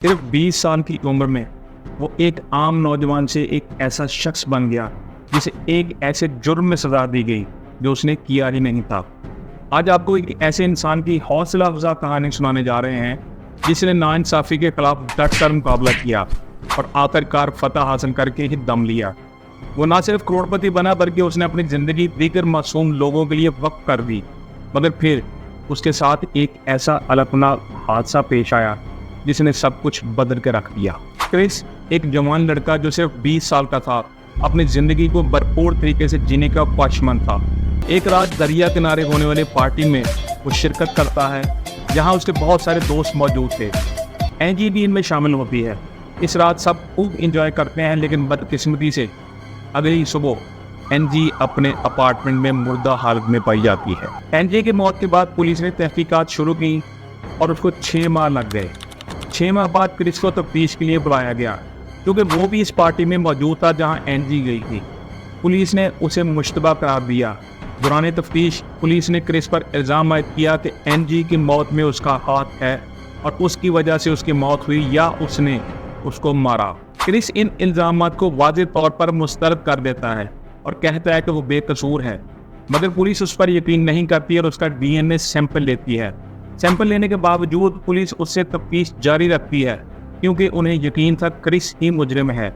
صرف 20 साल की उम्र में वो एक आम नौजवान से एक ऐसा शख्स बन गया जिसे एक ऐसे जुर्म में सजा दी गई जो उसने किया ही नहीं था। आज आपको एक ऐसे इंसान की हौसला अफजा कहानी सुनाने जा रहे हैं जिसने नाइंसाफ़ी के खिलाफ डट कर मुकाबला किया और आखिरकार फतह हासिल करके ही दम लिया। वो ना सिर्फ करोड़पति बना बल्कि उसने अपनी ज़िंदगी दीगर मासूम लोगों के लिए वक्फ कर दी। मगर फिर उसके साथ एक ऐसा अलगनाक हादसा पेश आया जिसने सब कुछ बदल के रख दिया। क्रिस एक जवान लड़का जो सिर्फ 20 साल का था, अपनी ज़िंदगी को भरपूर तरीके से जीने का ख्वाहिशमंद था। एक रात दरिया किनारे होने वाली पार्टी में वो शिरकत करता है जहां उसके बहुत सारे दोस्त मौजूद थे। एंजी भी इनमें शामिल होती है। इस रात सब खूब इंजॉय करते हैं, लेकिन बदकिस्मती से अगली सुबह एंजी अपने अपार्टमेंट में मुर्दा हालत में पाई जाती है। एंजी की मौत के बाद पुलिस ने तहकीकात शुरू की और उसको 6 माह लग गए। 6 माह बाद क्रिस को तफ्तीश के लिए बुलाया गया क्योंकि वो भी इस पार्टी में मौजूद था जहां एंजी गई थी। पुलिस ने उसे मुश्तबा करार दिया। दौरान तफ्तीश पुलिस ने क्रिस पर इल्ज़ाम आयद किया कि एंजी की मौत में उसका हाथ है और उसकी वजह से उसकी मौत हुई या उसने उसको मारा। क्रिस इन इल्ज़ामात को वाज़ेह तौर पर मुस्तरद कर देता है और कहता है कि वो बेकसूर है, मगर पुलिस उस पर यकीन नहीं करती और उसका DNA सैंपल लेती है। सैंपल लेने के बावजूद पुलिस उससे तफ्तीश जारी रखती है क्योंकि उन्हें यकीन था क्रिस ही मुजरिम है।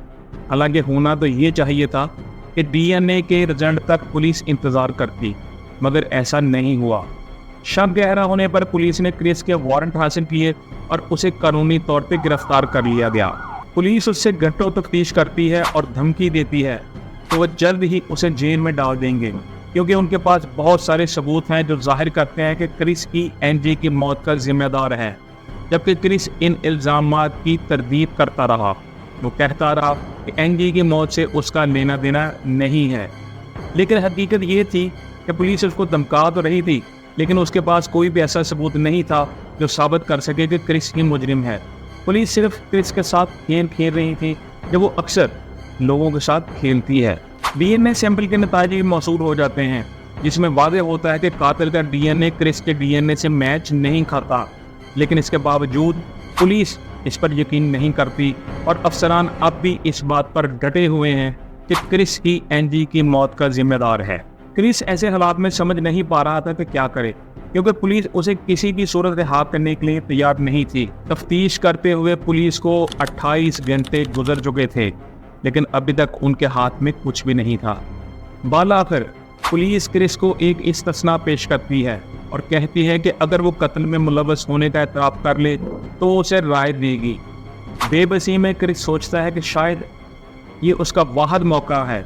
हालांकि होना तो ये चाहिए था कि DNA के रिजल्ट तक पुलिस इंतज़ार करती, मगर ऐसा नहीं हुआ। शक गहरा होने पर पुलिस ने क्रिस के वारंट हासिल किए और उसे कानूनी तौर पर गिरफ्तार कर लिया गया। पुलिस उससे घंटों तफ्तीश करती है और धमकी देती है तो वह जल्द ही उसे जेल में डाल देंगे क्योंकि उनके पास बहुत सारे सबूत हैं जो जाहिर करते हैं कि क्रिस ही एंजी की मौत का जिम्मेदार है। जबकि क्रिस इन इल्ज़ामात की तरदीद करता रहा। वो कहता रहा कि एंजी की मौत से उसका लेना देना नहीं है, लेकिन हकीकत ये थी कि पुलिस उसको धमका तो रही थी, लेकिन उसके पास कोई भी ऐसा सबूत नहीं था जो साबित कर सके कि क्रिस ही मुजरिम है। पुलिस सिर्फ क्रिस के साथ खेल खेल रही थी जो वो अक्सर लोगों के साथ खेलती है। DNA सैंपल के नतीजे भी मौसूल हो जाते हैं जिसमें वाज़ेह होता है कि कातिल का DNA क्रिस के DNA से मैच नहीं खाता, लेकिन इसके बावजूद पुलिस इस पर यकीन नहीं करती और अफसरान अब भी इस बात पर डटे हुए हैं कि क्रिस ही एंजी की मौत का जिम्मेदार है। क्रिस ऐसे हालात में समझ नहीं पा रहा था कि क्या करे, क्योंकि पुलिस उसे किसी भी सूरत रिहा करने के लिए तैयार नहीं थी। तफ्तीश करते हुए पुलिस को 28 घंटे गुजर चुके थे, लेकिन अभी तक उनके हाथ में कुछ भी नहीं था। बालाखिर पुलिस क्रिस को एक इस्तिस्ना पेश करती है और कहती है कि अगर वो कत्ल में मुलव्वस होने का एतराफ़ कर ले तो उसे राय देगी। बेबसी में क्रिस सोचता है कि शायद ये उसका वाहिद मौका है।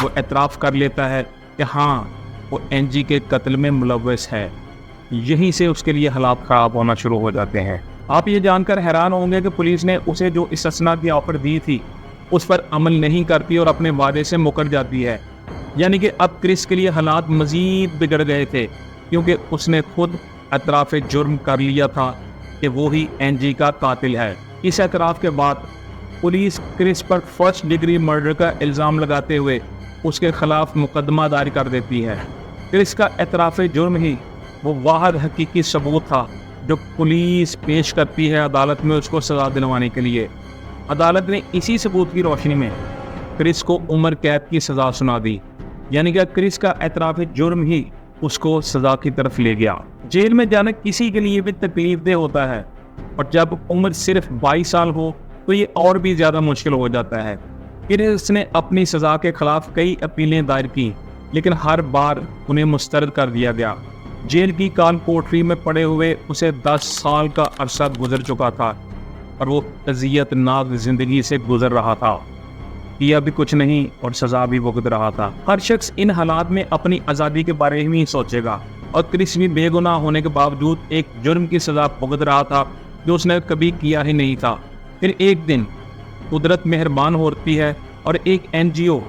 वो एतराफ़ कर लेता है कि हाँ, वो एंजी के कत्ल में मुलव्वस है। यहीं से उसके लिए हालात ख़राब होना शुरू हो जाते हैं। आप ये जानकर हैरान होंगे कि पुलिस ने उसे जो इस्तिस्ना की ऑफ़र दी थी उस पर अमल नहीं करती और अपने वादे से मुकर जाती है। यानी कि अब क्रिस के लिए हालात मज़ीद बिगड़ गए थे क्योंकि उसने खुद एतराफ़ जुर्म कर लिया था कि वो ही एंजी का कातिल है। इस एतराफ़ के बाद पुलिस क्रिस पर 1st डिग्री मर्डर का इल्ज़ाम लगाते हुए उसके ख़िलाफ़ मुकदमा दायर कर देती है। क्रिस का एतराफ़ जुर्म ही वो वाहिद हकीकी सबूत था जो पुलिस पेश करती है अदालत में उसको सज़ा दिलवाने के लिए। अदालत ने इसी सबूत की रोशनी में क्रिस को उम्र कैद की सज़ा सुना दी, यानी कि क्रिस का एतराफ़ जुर्म ही उसको सज़ा की तरफ ले गया। जेल में जाना किसी के लिए भी तकलीफदेह होता है और जब उम्र सिर्फ 22 साल हो तो ये और भी ज़्यादा मुश्किल हो जाता है। क्रिस ने अपनी सज़ा के ख़िलाफ़ कई अपीलें दायर की, लेकिन हर बार उन्हें मुस्तरद कर दिया गया। जेल की काल कोठरी में पड़े हुए उसे 10 साल का अरसा गुजर चुका था और वो अज़ियतनाक ज़िंदगी से गुजर रहा था। किया भी कुछ नहीं और सज़ा भी भुगत रहा था। हर शख्स इन हालात में अपनी आज़ादी के बारे में ही सोचेगा और क्रिस भी बेगुनाह होने के बावजूद एक जुर्म की सज़ा भुगत रहा था जो उसने कभी किया ही नहीं था। फिर एक दिन कुदरत मेहरबान होती है और एक NGO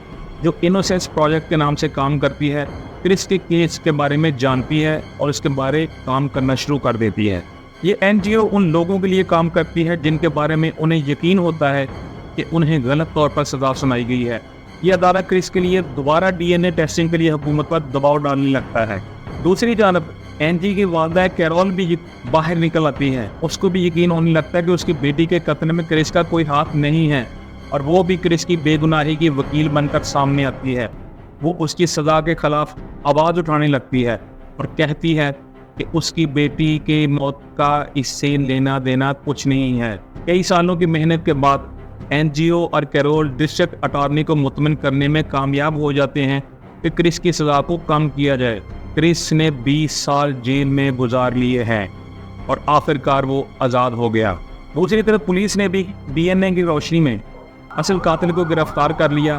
जो इनोसेंस प्रोजेक्ट के नाम से काम करती है क्रिस के केस के बारे में जानती है और इसके बारे काम करना शुरू कर देती है। ये NGO उन लोगों के लिए काम करती है जिनके बारे में उन्हें यकीन होता है कि उन्हें गलत तौर पर सज़ा सुनाई गई है। ये अदालत क्रिस के लिए दोबारा DNA टेस्टिंग के लिए हुकूमत पर दबाव डालने लगता है। दूसरी जानब एनजी की वालदा कैरोल भी बाहर निकल आती है। उसको भी यकीन होने लगता है कि उसकी बेटी के कत्ल में क्रिस का कोई हाथ नहीं है और वो भी क्रिस की बेगुनाही की वकील बनकर सामने आती है। वो उसकी सज़ा के खिलाफ आवाज़ उठाने लगती है और कहती है कि उसकी बेटी के मौत का इससे लेना देना कुछ नहीं है। कई सालों की मेहनत के बाद एनजीओ और कैरोल डिस्ट्रिक्ट अटॉर्नी को मुतमिन करने में कामयाब हो जाते हैं कि क्रिस की सज़ा को कम किया जाए। क्रिस ने 20 साल जेल में गुजार लिए हैं और आखिरकार वो आज़ाद हो गया। दूसरी तरफ पुलिस ने भी डीएनए की रोशनी में असल कातिल को गिरफ्तार कर लिया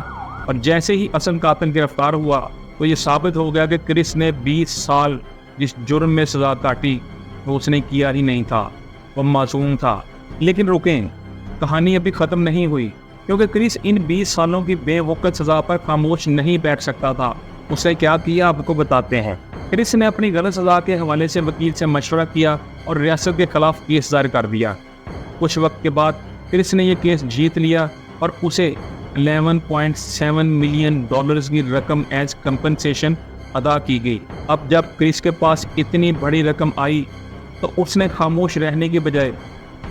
और जैसे ही असल कातिल गिरफ्तार हुआ तो ये साबित हो गया कि क्रिस ने 20 साल जिस जुर्म में सज़ा काटी वो उसने किया ही नहीं था, वो मासूम था। लेकिन रुकें, कहानी अभी ख़त्म नहीं हुई, क्योंकि क्रिस इन 20 सालों की बेवकूफ़ सज़ा पर खामोश नहीं बैठ सकता था। उसने क्या किया आपको बताते हैं। क्रिस ने अपनी गलत सज़ा के हवाले से वकील से मशवरा किया और रियासत के खिलाफ केस दायर कर दिया। कुछ वक्त के बाद क्रिस ने यह केस जीत लिया और उसे $11.7 मिलियन की रकम एज कंपनसेशन अदा की गई। अब जब क्रिस के पास इतनी बड़ी रकम आई तो उसने खामोश रहने की बजाय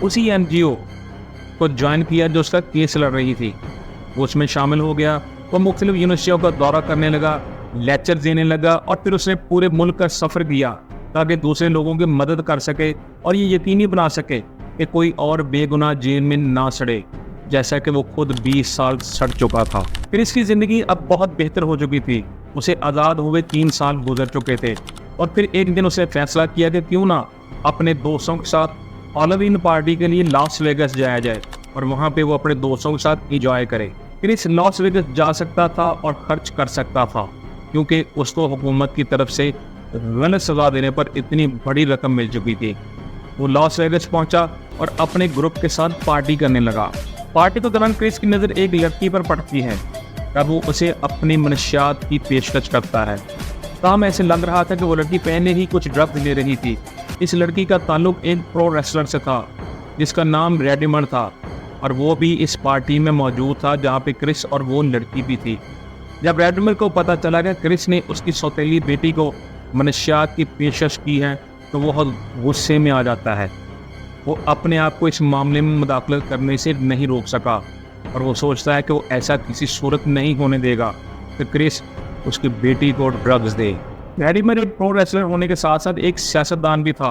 उसी एनजीओ को ज्वाइन किया जो उसका केस लड़ रही थी। वो उसमें शामिल हो गया। वो मुख्तलिफ यूनिवर्सिटियों का दौरा करने लगा, लेक्चर देने लगा और फिर उसने पूरे मुल्क का सफ़र किया ताकि दूसरे लोगों की मदद कर सके और ये यकीनी बना सके कि कोई और बेगुनाह जेल में ना सड़े, जैसा कि वो खुद 20 साल सड़ चुका था। फिर इसकी ज़िंदगी अब बहुत बेहतर हो चुकी थी। उसे आज़ाद हुए 3 साल गुजर चुके थे और फिर एक दिन उसे फैसला किया कि क्यों ना अपने दोस्तों के साथ हैलोवीन पार्टी के लिए लास वेगस जाया जाए और वहाँ पे वो अपने दोस्तों के साथ इंजॉय करे। क्रिस लास वेगस जा सकता था और खर्च कर सकता था क्योंकि उसको हुकूमत की तरफ से गलत सज़ा देने पर इतनी बड़ी रकम मिल चुकी थी। वो लास वेगस पहुंचा और अपने ग्रुप के साथ पार्टी करने लगा। पार्टी के दौरान क्रिस की नज़र एक लड़की पर पड़ती है। तब वो उसे अपनी मनशियात की पेशकश करता है। काम ऐसे लग रहा था कि वो लड़की पहले ही कुछ ड्रग्स ले रही थी। इस लड़की का ताल्लुक एक प्रो रेसलर से था जिसका नाम रेडिमर था और वो भी इस पार्टी में मौजूद था जहाँ पे क्रिस और वो लड़की भी थी। जब रेडिमर को पता चला कि क्रिस ने उसकी सौतेली बेटी को मनशियात की पेशकश की है तो वो गुस्से में आ जाता है। वो अपने आप को इस मामले में मुदाखलत करने से नहीं रोक सका और वो सोचता है कि वो ऐसा किसी सूरत नहीं होने देगा कि क्रिस उसकी बेटी को ड्रग्स दे। रेडिमर एक प्रो रेसलर होने के साथ साथ एक सियासतदान भी था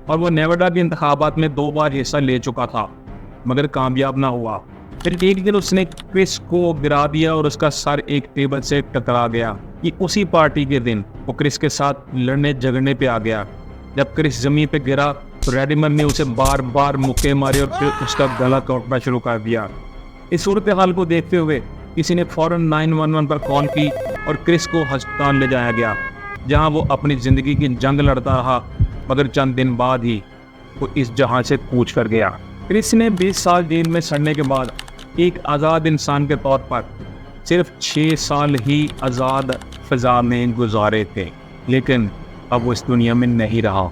और वो नेवाडा के इंतखाबात में 2 बार हिस्सा ले चुका था मगर कामयाब ना हुआ। फिर एक दिन उसने क्रिस को गिरा दिया और उसका सर एक टेबल से टकरा गया। ये उसी पार्टी के दिन वो क्रिस के साथ लड़ने झगड़ने पे आ गया। जब क्रिस ज़मीन पे गिरा तो रेडिमर ने उसे बार बार मुक्के मारे और फिर उसका गला काटना शुरू कर दिया। इस सूरत हाल को देखते हुए किसी ने फ़ौरन 911 पर कॉल की और क्रिस को अस्पताल ले जाया गया जहां वो अपनी ज़िंदगी की जंग लड़ता रहा, मगर चंद दिन बाद ही वो इस जहां से कूच कर गया। क्रिस ने 20 साल जेल में सड़ने के बाद एक आज़ाद इंसान के तौर पर सिर्फ 6 साल ही आज़ाद फ़ज़ा में गुजारे थे, लेकिन अब वो इस दुनिया में नहीं रहा।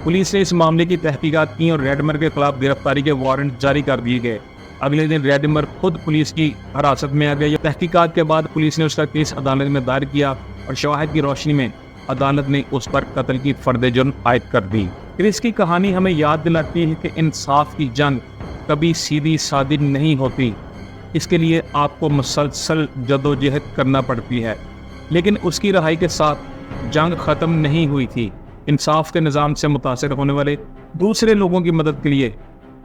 पुलिस ने इस मामले की तहकीकात की और रेडिमर के खिलाफ गिरफ्तारी के वारंट जारी कर दिए गए। अगले दिन रेडिमर खुद पुलिस की हिरासत में आ गया। तहकीकात के बाद पुलिस ने उसका केस अदालत में दायर किया और शवाहिद की रोशनी में अदालत ने उस पर कत्ल की फर्द जुर्म आयद कर दी। क्रिस की कहानी हमें याद दिलाती है कि इंसाफ की जंग कभी सीधी सादी नहीं होती। इसके लिए आपको मुसलसल जदोजहद करना पड़ती है, लेकिन उसकी रहाई के साथ जंग ख़त्म नहीं हुई थी। इंसाफ के निज़ाम से मुतासिर होने वाले दूसरे लोगों की मदद के लिए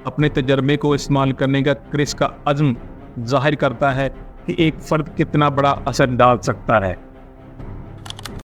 अपने तजर्बे को इस्तेमाल करने का क्रिस का अज़्म ज़ाहिर करता है कि एक फ़र्द कितना बड़ा असर डाल सकता है।